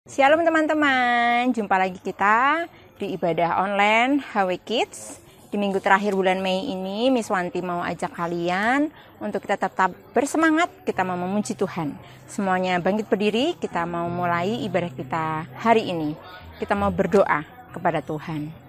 Shalom teman-teman, jumpa lagi kita di ibadah online HW Kids. Di minggu terakhir bulan Mei ini, Miss Wanti mau ajak kalian untuk kita tetap bersemangat, kita mau memuji Tuhan. Semuanya bangkit berdiri, kita mau mulai ibadah kita hari ini. Kita mau berdoa kepada Tuhan.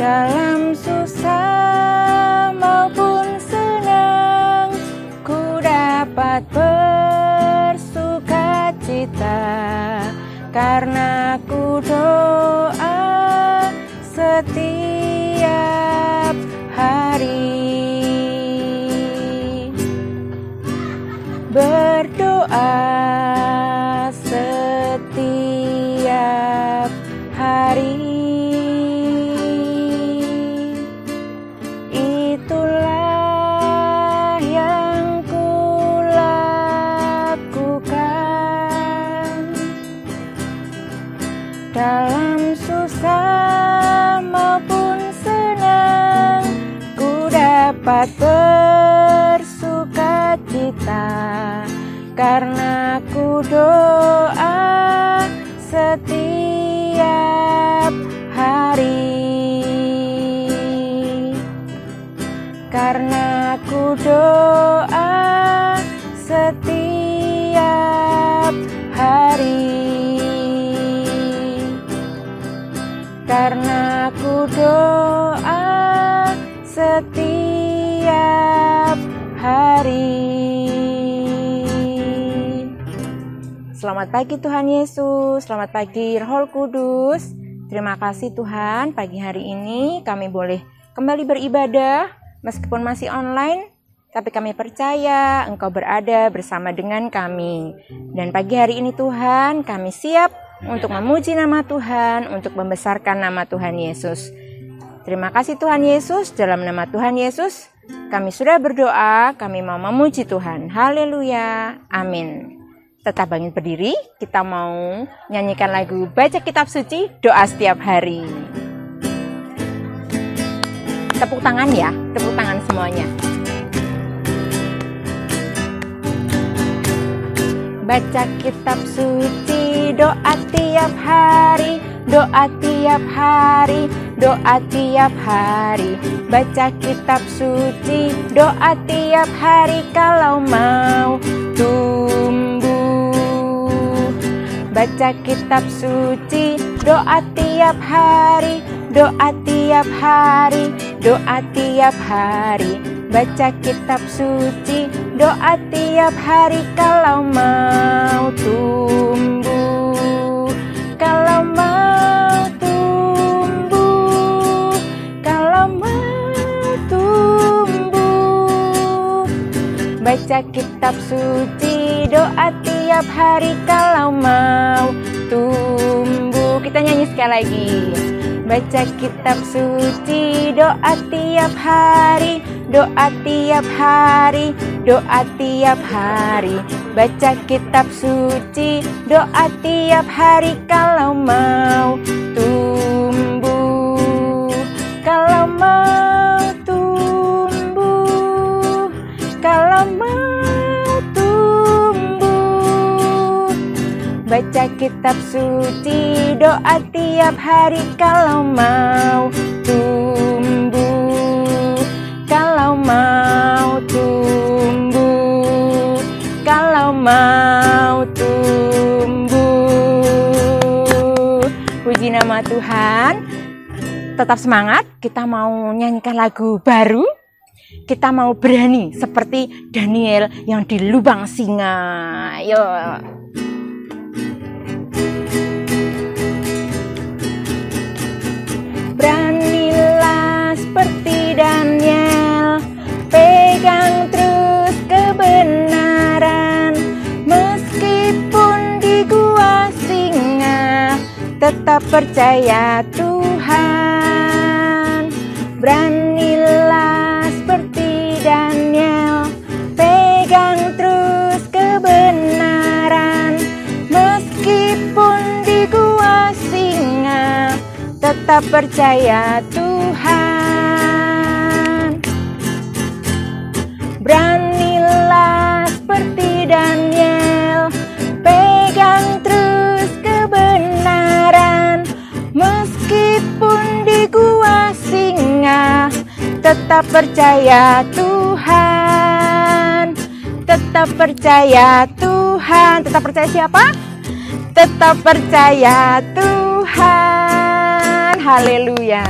Dalam susah maupun senang, ku dapat bersukacita, karena ku doa setiap hari. Berdoa setiap hari. Dalam susah maupun senang, ku dapat bersukacita, karena ku doa setiap hari. Karena ku doa setiap hari. Karena ku doa setiap hari. Selamat pagi Tuhan Yesus, selamat pagi Roh Kudus. Terima kasih Tuhan, pagi hari ini kami boleh kembali beribadah meskipun masih online, tapi kami percaya Engkau berada bersama dengan kami. Dan pagi hari ini Tuhan, kami siap untuk memuji nama Tuhan, untuk membesarkan nama Tuhan Yesus. Terima kasih Tuhan Yesus, dalam nama Tuhan Yesus kami sudah berdoa, kami mau memuji Tuhan. Haleluya, amin. Tetap bangkit berdiri, kita mau nyanyikan lagu Baca Kitab Suci, Doa Setiap Hari. Tepuk tangan ya, tepuk tangan semuanya. Baca kitab suci, doa tiap hari, doa tiap hari, doa tiap hari. Baca kitab suci, doa tiap hari kalau mau tumbuh. Baca kitab suci, doa tiap hari, doa tiap hari, doa tiap hari. Baca kitab suci, doa tiap hari kalau mau tumbuh. Kalau mau tumbuh, kalau mau tumbuh. Baca kitab suci, doa tiap hari kalau mau tumbuh. Kita nyanyi sekali lagi. Baca kitab suci, doa tiap hari, doa tiap hari, doa tiap hari. Baca kitab suci, doa tiap hari kalau mau tumbuh. Kalau mau tumbuh, kalau mau tumbuh. Baca kitab suci, doa tiap hari kalau mau tumbuh. Kalau mau tumbuh, kalau mau tumbuh. Puji nama Tuhan. Tetap semangat, kita mau nyanyikan lagu baru. Kita mau berani seperti Daniel yang di lubang singa. Yuk. Beranilah seperti Daniel, pegang terus kebenaran, tetap percaya Tuhan. Beranilah seperti Daniel, pegang terus kebenaran. Meskipun di gua singa, tetap percaya Tuhan. Beranilah seperti Daniel, pegang terus kebenaran. Meskipun di gua singa, tetap percaya Tuhan. Tetap percaya Tuhan. Tetap percaya siapa? Tetap percaya Tuhan. Haleluya.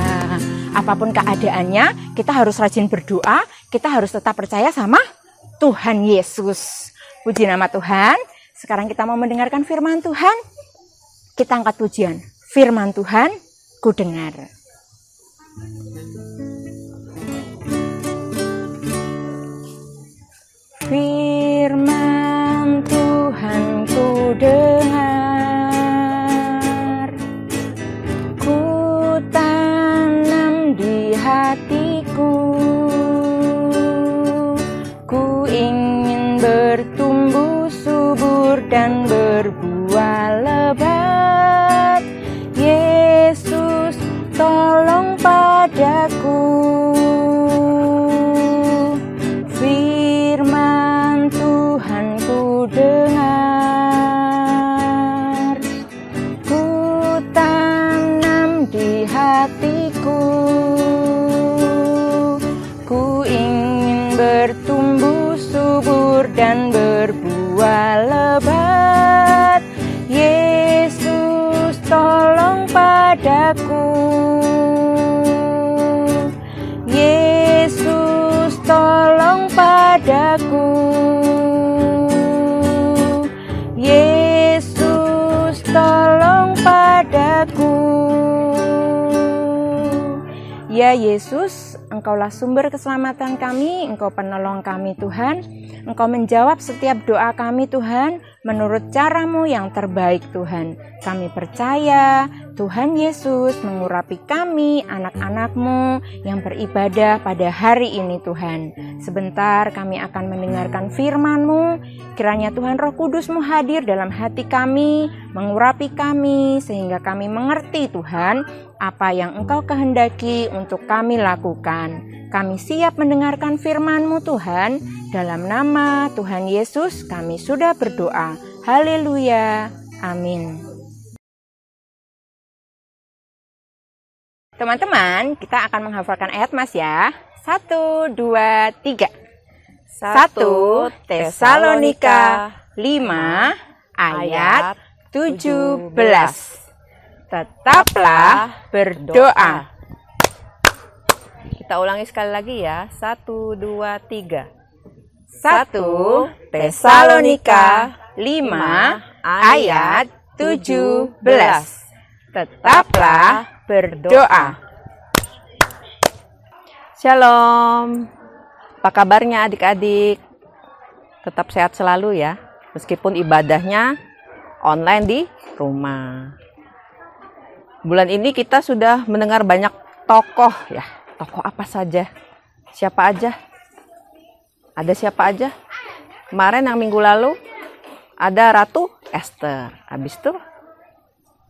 Apapun keadaannya, kita harus rajin berdoa, kita harus tetap percaya sama Tuhan Yesus. Puji nama Tuhan. Sekarang kita mau mendengarkan firman Tuhan. Kita angkat pujian. Firman Tuhan, ku dengar. Firman Tuhan ku dengar, ku tanam di hatiku, ku ingin bertumbuh subur dan berbuah lebat. Yesus, tolong padaku. Firman Tuhan ku dengar, ku tanam di hatiku, ku ingin bertumbuh subur dan berbuah lebat. Yesus, tolong padaku. Yesus, tolong padaku. Yesus, tolong padaku. Ya Yesus, Engkaulah sumber keselamatan kami, Engkau penolong kami Tuhan. Engkau menjawab setiap doa kami Tuhan, menurut cara-Mu yang terbaik Tuhan. Kami percaya Tuhan Yesus mengurapi kami, anak-anak-Mu yang beribadah pada hari ini Tuhan. Sebentar kami akan mendengarkan firman-Mu. Kiranya Tuhan Roh Kudus-Mu hadir dalam hati kami, mengurapi kami, sehingga kami mengerti Tuhan, apa yang Engkau kehendaki untuk kami lakukan. Kami siap mendengarkan firman-Mu Tuhan. Dalam nama Tuhan Yesus kami sudah berdoa. Haleluya. Amin. Teman-teman, kita akan menghafalkan ayat Mas ya. 1, 2, 3. 1 Tesalonika 5 ayat 17. Tetaplah berdoa. Kita ulangi sekali lagi ya. 1, 2, 3. 1 Tesalonika 5 ayat 17. Tetaplah berdoa. Shalom. Apa kabarnya adik-adik? Tetap sehat selalu ya. Meskipun ibadahnya online di rumah. Bulan ini kita sudah mendengar banyak tokoh ya. Tokoh apa saja? Siapa aja? Ada siapa aja? Kemarin yang minggu lalu ada Ratu Esther. Habis itu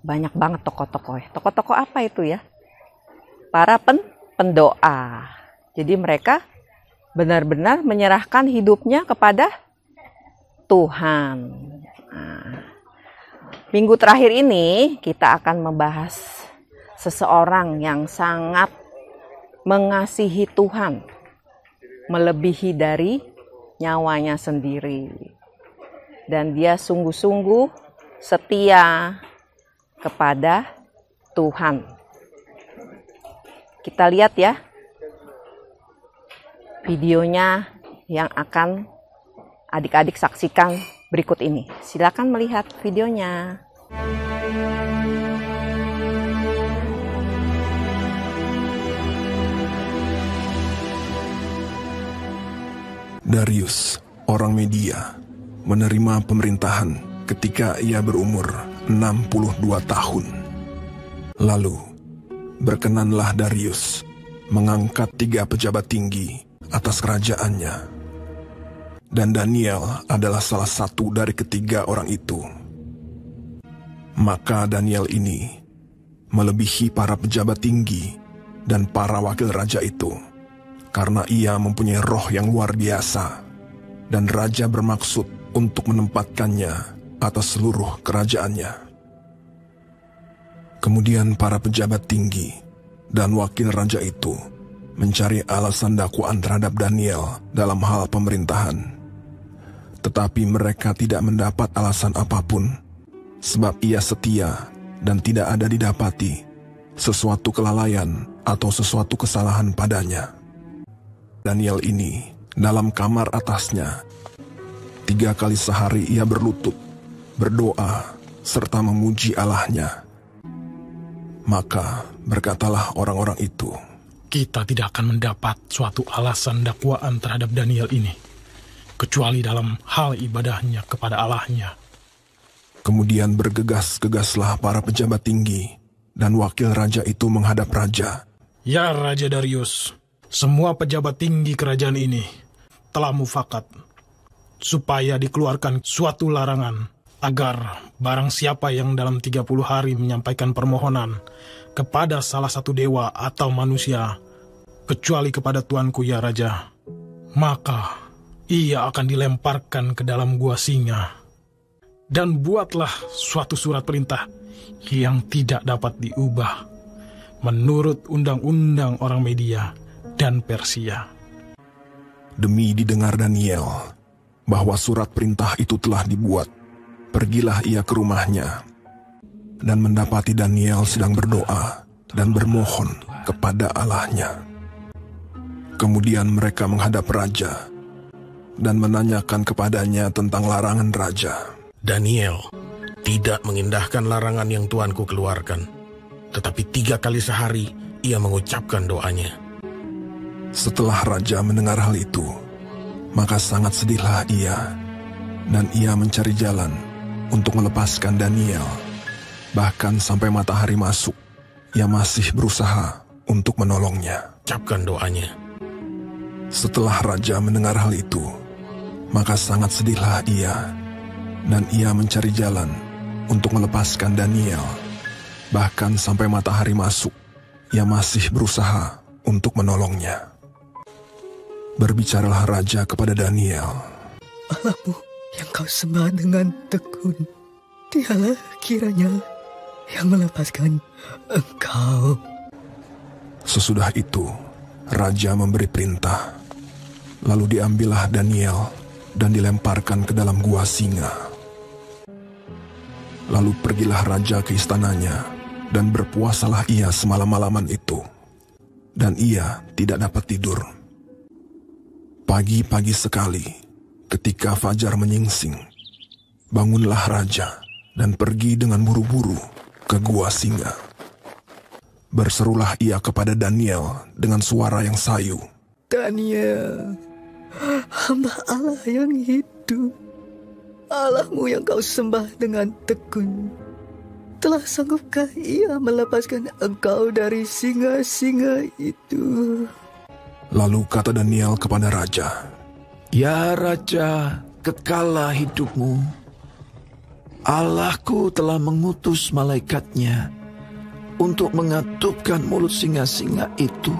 banyak banget tokoh-tokoh. Tokoh-tokoh apa itu ya? Para pendoa. Jadi mereka benar-benar menyerahkan hidupnya kepada Tuhan. Minggu terakhir ini kita akan membahas seseorang yang sangat mengasihi Tuhan, melebihi dari nyawanya sendiri. Dan dia sungguh-sungguh setia kepada Tuhan. Kita lihat ya videonya yang akan adik-adik saksikan berikut ini. Silakan melihat videonya. Darius, orang Media, menerima pemerintahan ketika ia berumur 62 tahun. Lalu, berkenanlah Darius mengangkat 3 pejabat tinggi atas kerajaannya. Dan Daniel adalah salah satu dari ketiga orang itu. Maka Daniel ini melebihi para pejabat tinggi dan para wakil raja itu, karena ia mempunyai roh yang luar biasa, dan raja bermaksud untuk menempatkannya atas seluruh kerajaannya. Kemudian para pejabat tinggi dan wakil raja itu mencari alasan dakwaan terhadap Daniel dalam hal pemerintahan. Tetapi mereka tidak mendapat alasan apapun, sebab ia setia dan tidak ada didapati sesuatu kelalaian atau sesuatu kesalahan padanya. Daniel ini dalam kamar atasnya 3 kali sehari ia berlutut, berdoa, serta memuji Allahnya. Maka berkatalah orang-orang itu, kita tidak akan mendapat suatu alasan dakwaan terhadap Daniel ini, kecuali dalam hal ibadahnya kepada Allahnya. Kemudian bergegas-gegaslah para pejabat tinggi dan wakil raja itu menghadap raja. Ya Raja Darius, semua pejabat tinggi kerajaan ini telah mufakat, supaya dikeluarkan suatu larangan, agar barang siapa yang dalam 30 hari menyampaikan permohonan kepada salah satu dewa atau manusia, kecuali kepada tuanku ya Raja, maka ia akan dilemparkan ke dalam gua singa. Dan buatlah suatu surat perintah yang tidak dapat diubah menurut undang-undang orang Media dan Persia. Demi didengar Daniel bahwa surat perintah itu telah dibuat, pergilah ia ke rumahnya dan mendapati Daniel sedang berdoa dan bermohon kepada Allahnya. Kemudian mereka menghadap raja dan menanyakan kepadanya tentang larangan raja. Daniel tidak mengindahkan larangan yang tuanku keluarkan, tetapi 3 kali sehari ia mengucapkan doanya. Setelah raja mendengar hal itu, maka sangat sedihlah ia, dan ia mencari jalan untuk melepaskan Daniel. Bahkan sampai matahari masuk, ia masih berusaha untuk menolongnya. Ucapkan doanya. Setelah raja mendengar hal itu, maka sangat sedihlah ia, dan ia mencari jalan untuk melepaskan Daniel. Bahkan sampai matahari masuk, ia masih berusaha untuk menolongnya. Berbicaralah raja kepada Daniel. Allahmu yang kau sembah dengan tekun, dialah kiranya yang melepaskan engkau. Sesudah itu, raja memberi perintah. Lalu diambillah Daniel dan dilemparkan ke dalam gua singa. Lalu pergilah raja ke istananya, dan berpuasalah ia semalam-malaman itu. Dan ia tidak dapat tidur. Pagi-pagi sekali, ketika fajar menyingsing, bangunlah raja dan pergi dengan buru-buru ke gua singa. Berserulah ia kepada Daniel dengan suara yang sayu. Daniel, hamba Allah yang hidup, Allahmu yang kau sembah dengan tekun, telah sanggupkah ia melepaskan engkau dari singa-singa itu? Lalu kata Daniel kepada raja, Ya Raja, kekallah hidupmu. Allahku telah mengutus malaikatnya untuk mengatupkan mulut singa-singa itu,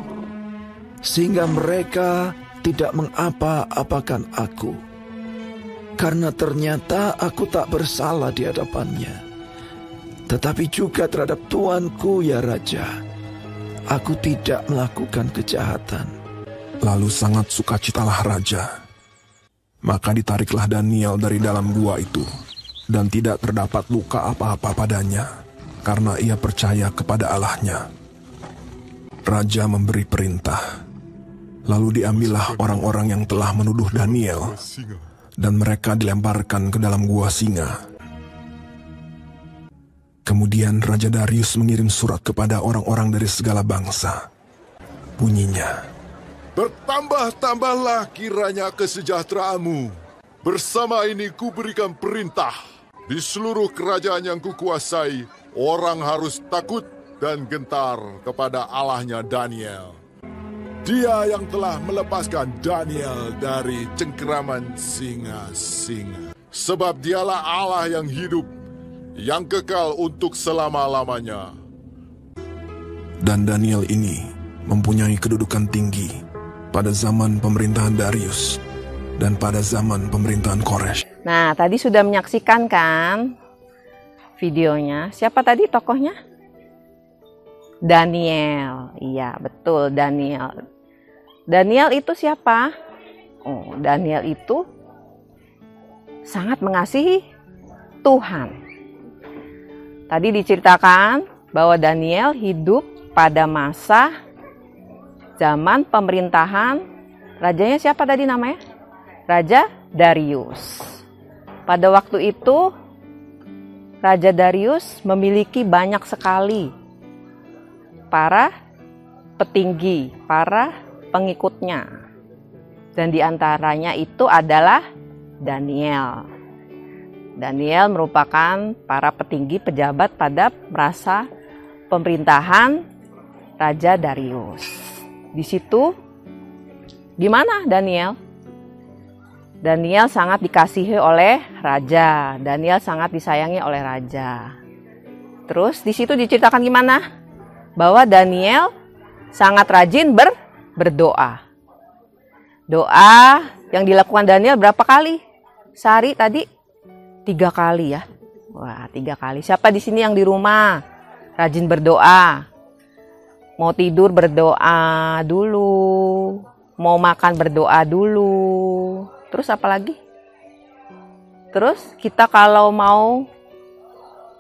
sehingga mereka tidak mengapa-apakan aku. Karena ternyata aku tak bersalah di hadapannya, tetapi juga terhadap tuanku ya Raja, aku tidak melakukan kejahatan. Lalu sangat sukacitalah raja. Maka ditariklah Daniel dari dalam gua itu, dan tidak terdapat luka apa-apa padanya, karena ia percaya kepada Allahnya. Raja memberi perintah. Lalu diambillah orang-orang yang telah menuduh Daniel, dan mereka dilemparkan ke dalam gua singa. Kemudian Raja Darius mengirim surat kepada orang-orang dari segala bangsa. Bunyinya, Bertambah-tambahlah kiranya kesejahteraanmu. Bersama ini kuberikan perintah. Di seluruh kerajaan yang kukuasai, orang harus takut dan gentar kepada Allahnya Daniel. Dia yang telah melepaskan Daniel dari cengkeraman singa-singa. Sebab dialah Allah yang hidup, yang kekal untuk selama-lamanya. Dan Daniel ini mempunyai kedudukan tinggi pada zaman pemerintahan Darius dan pada zaman pemerintahan Koresh. Nah, tadi sudah menyaksikan kan videonya. Siapa tadi tokohnya? Daniel. Iya, betul, Daniel. Daniel itu siapa? Oh, Daniel itu sangat mengasihi Tuhan. Tadi diceritakan bahwa Daniel hidup pada masa zaman pemerintahan rajanya siapa tadi namanya? Raja Darius. Pada waktu itu Raja Darius memiliki banyak sekali para petinggi, para pengikutnya. Dan diantaranya itu adalah Daniel. Daniel merupakan para petinggi pejabat pada masa pemerintahan Raja Darius. Di situ gimana Daniel? Daniel sangat dikasihi oleh raja. Daniel sangat disayangi oleh raja. Terus di situ diceritakan gimana? Bahwa Daniel sangat rajin berdoa. Doa yang dilakukan Daniel berapa kali? Sehari tadi 3 kali ya. Wah, 3 kali. Siapa di sini yang di rumah rajin berdoa? Mau tidur berdoa dulu. Mau makan berdoa dulu. Terus apa lagi? Terus kita kalau mau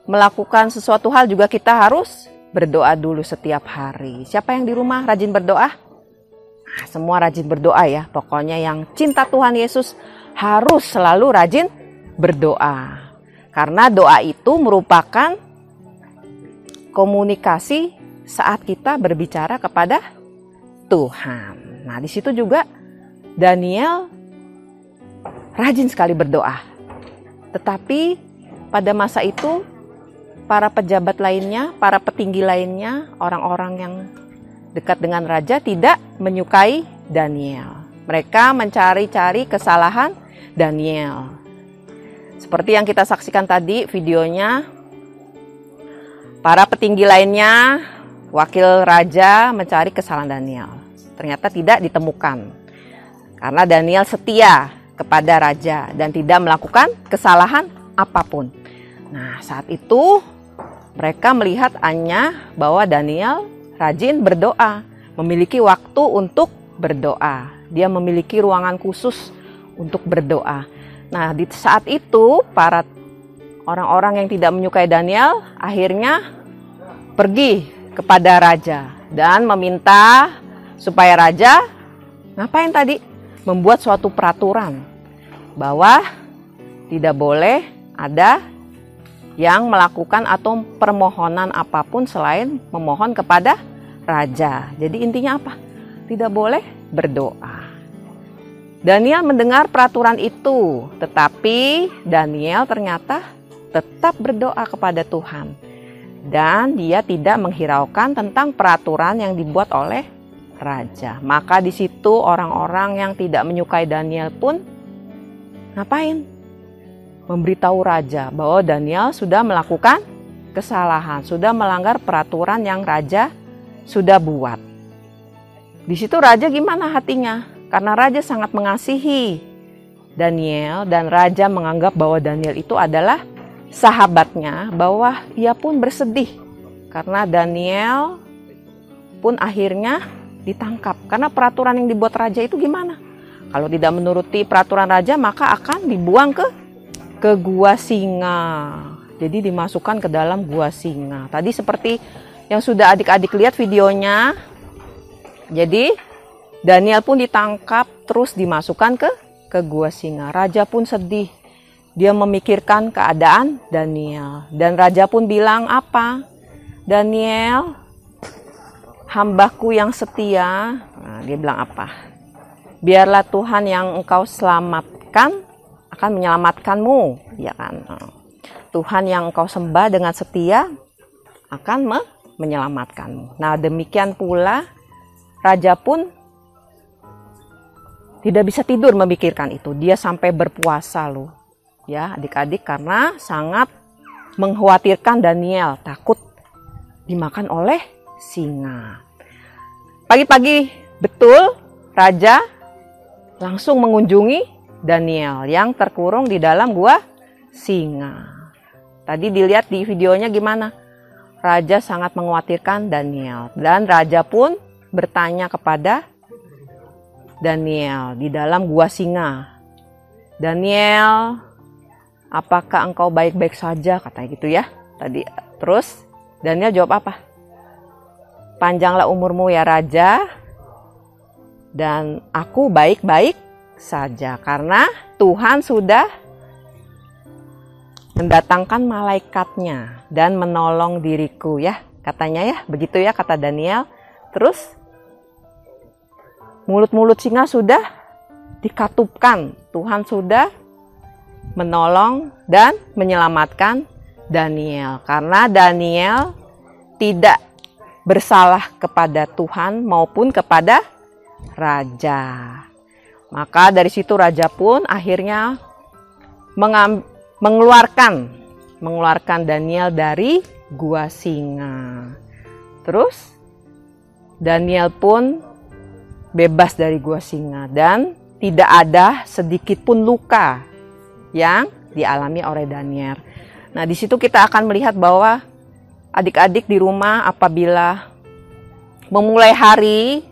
melakukan sesuatu hal juga kita harus berdoa dulu setiap hari. Siapa yang di rumah rajin berdoa? Nah, semua rajin berdoa ya. Pokoknya yang cinta Tuhan Yesus harus selalu rajin berdoa. Karena doa itu merupakan komunikasi saat kita berbicara kepada Tuhan. Nah, di situ juga Daniel rajin sekali berdoa. Tetapi pada masa itu para pejabat lainnya, para petinggi lainnya, orang-orang yang dekat dengan raja tidak menyukai Daniel. Mereka mencari-cari kesalahan Daniel. Seperti yang kita saksikan tadi videonya, para petinggi lainnya, wakil raja mencari kesalahan Daniel. Ternyata tidak ditemukan. Karena Daniel setia kepada raja dan tidak melakukan kesalahan apapun. Nah, saat itu mereka melihat hanya bahwa Daniel rajin berdoa, memiliki waktu untuk berdoa. Dia memiliki ruangan khusus untuk berdoa. Nah, di saat itu para orang-orang yang tidak menyukai Daniel akhirnya pergi kepada raja dan meminta supaya raja ngapain tadi? Membuat suatu peraturan bahwa tidak boleh ada yang melakukan atau permohonan apapun selain memohon kepada raja. Jadi intinya apa? Tidak boleh berdoa. Daniel mendengar peraturan itu, tetapi Daniel ternyata tetap berdoa kepada Tuhan. Dan dia tidak menghiraukan tentang peraturan yang dibuat oleh raja. Maka di situ orang-orang yang tidak menyukai Daniel pun ngapain? Memberitahu raja bahwa Daniel sudah melakukan kesalahan, sudah melanggar peraturan yang raja sudah buat. Di situ raja gimana hatinya? Karena raja sangat mengasihi Daniel dan raja menganggap bahwa Daniel itu adalah sahabatnya, bahwa ia pun bersedih karena Daniel pun akhirnya ditangkap. Karena peraturan yang dibuat raja itu gimana? Kalau tidak menuruti peraturan raja maka akan dibuang ke gua singa. Jadi dimasukkan ke dalam gua singa. Tadi seperti yang sudah adik-adik lihat videonya. Jadi Daniel pun ditangkap terus dimasukkan ke gua singa. Raja pun sedih. Dia memikirkan keadaan Daniel. Dan raja pun bilang apa? Daniel, hambaku yang setia. Nah, dia bilang apa? Biarlah Tuhan yang engkau selamatkan akan menyelamatkanmu, ya kan? Tuhan yang engkau sembah dengan setia akan menyelamatkanmu. Nah, demikian pula raja pun tidak bisa tidur memikirkan itu. Dia sampai berpuasa loh. Ya, adik-adik, karena sangat mengkhawatirkan Daniel, takut dimakan oleh singa. Pagi-pagi betul raja langsung mengunjungi Daniel yang terkurung di dalam gua singa. Tadi dilihat di videonya gimana? Raja sangat mengkhawatirkan Daniel. Dan raja pun bertanya kepada Daniel di dalam gua singa. Daniel, apakah engkau baik-baik saja? Katanya gitu ya. Tadi terus Daniel jawab apa? Panjanglah umurmu ya raja. Dan aku baik-baik saja karena Tuhan sudah mendatangkan malaikatnya dan menolong diriku ya, katanya ya, begitu ya kata Daniel. Terus mulut-mulut singa sudah dikatupkan, Tuhan sudah menolong dan menyelamatkan Daniel karena Daniel tidak bersalah kepada Tuhan maupun kepada raja. Maka dari situ raja pun akhirnya mengeluarkan Daniel dari gua singa. Terus Daniel pun bebas dari gua singa dan tidak ada sedikit pun luka yang dialami oleh Daniel. Nah, di situ kita akan melihat bahwa adik-adik di rumah apabila memulai hari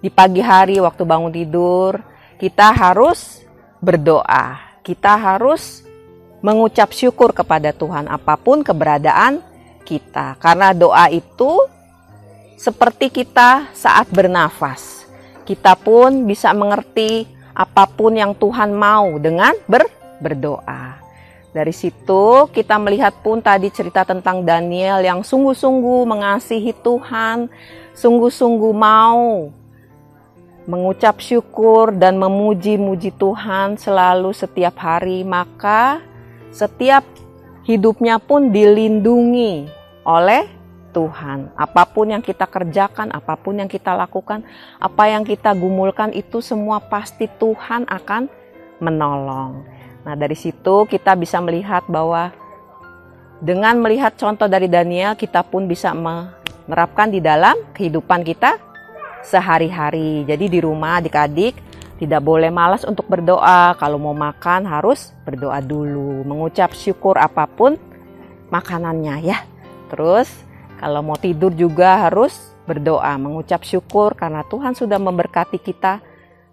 di pagi hari waktu bangun tidur, kita harus berdoa. Kita harus mengucap syukur kepada Tuhan apapun keberadaan kita. Karena doa itu seperti kita saat bernafas. Kita pun bisa mengerti apapun yang Tuhan mau dengan berdoa. Dari situ kita melihat pun tadi cerita tentang Daniel yang sungguh-sungguh mengasihi Tuhan, sungguh-sungguh mau mengucap syukur dan memuji-muji Tuhan selalu setiap hari, maka setiap hidupnya pun dilindungi oleh Tuhan. Apapun yang kita kerjakan, apapun yang kita lakukan, apa yang kita gumulkan itu semua pasti Tuhan akan menolong. Nah, dari situ kita bisa melihat bahwa dengan melihat contoh dari Daniel, kita pun bisa menerapkan di dalam kehidupan kita sehari-hari. Jadi di rumah adik-adik tidak boleh malas untuk berdoa. Kalau mau makan harus berdoa dulu, mengucap syukur apapun makanannya ya. Terus kalau mau tidur juga harus berdoa, mengucap syukur karena Tuhan sudah memberkati kita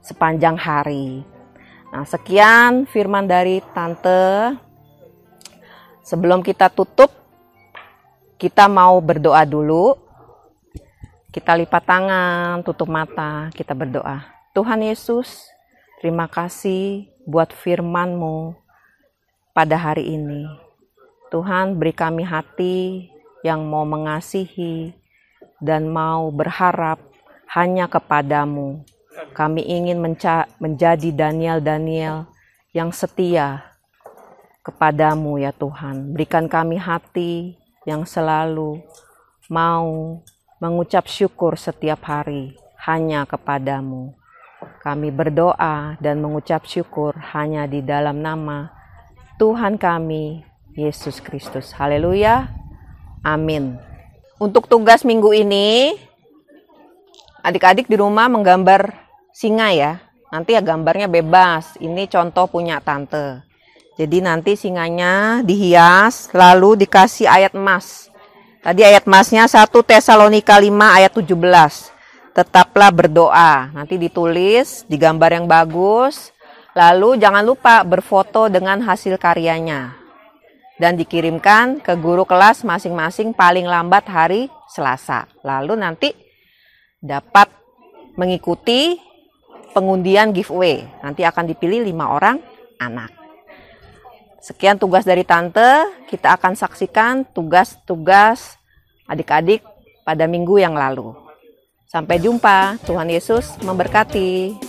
sepanjang hari. Nah, sekian firman dari Tante. Sebelum kita tutup, kita mau berdoa dulu. Kita lipat tangan, tutup mata, kita berdoa. Tuhan Yesus, terima kasih buat firman-Mu pada hari ini. Tuhan, beri kami hati yang mau mengasihi dan mau berharap hanya kepadamu. Kami ingin menjadi Daniel yang setia kepadamu ya Tuhan. Berikan kami hati yang selalu mau mengucap syukur setiap hari hanya kepadamu. Kami berdoa dan mengucap syukur hanya di dalam nama Tuhan kami, Yesus Kristus. Haleluya. Amin. Untuk tugas minggu ini, adik-adik di rumah menggambar singa ya. Nanti ya gambarnya bebas. Ini contoh punya Tante. Jadi nanti singanya dihias, lalu dikasih ayat emas. Tadi ayat emasnya 1 Tesalonika 5 ayat 17. Tetaplah berdoa. Nanti ditulis, digambar yang bagus. Lalu jangan lupa berfoto dengan hasil karyanya. Dan dikirimkan ke guru kelas masing-masing paling lambat hari Selasa. Lalu nanti dapat mengikuti pengundian giveaway. Nanti akan dipilih 5 orang anak. Sekian tugas dari Tante, kita akan saksikan tugas-tugas adik-adik pada minggu yang lalu. Sampai jumpa, Tuhan Yesus memberkati.